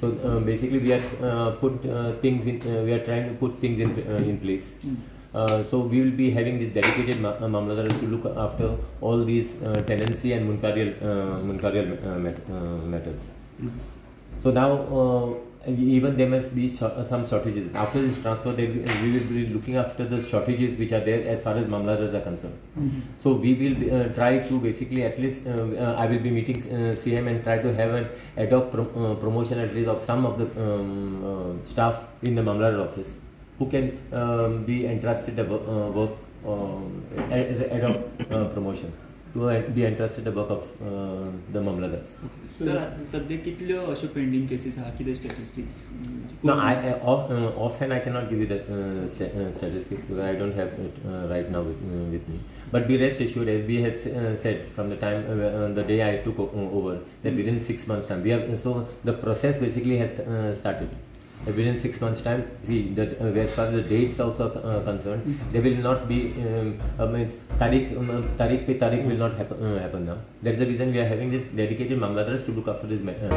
So basically, we are we are trying to put things in place. So we will be having this dedicated Mamlatdar to look after all these tenancy and mundkar matters. So now even there must be some shortages. After this transfer, we will be looking after the shortages which are there as far as Mamlatdars are concerned. So we will try to basically, at least I will be meeting CM and try to have an ad hoc promotion at least of some of the staff in the Mamlatdar office who can be entrusted the work as an ad hoc promotion to be entrusted the work of the Mamlatdars. Sir, सध्या कितल्यो अशो pending cases आहा कितें statistics? No, offhand I cannot give you that statistics because I don't have it right now with me. But be rest assured, as we had said from the time the day I took over, that within 6 months' time so the process basically has started. Within 6 months' time, see that as far as the dates also are concerned, there will not be Tarikh will not happen now. That's the reason we are having this dedicated Mamlatdars to look after this matter.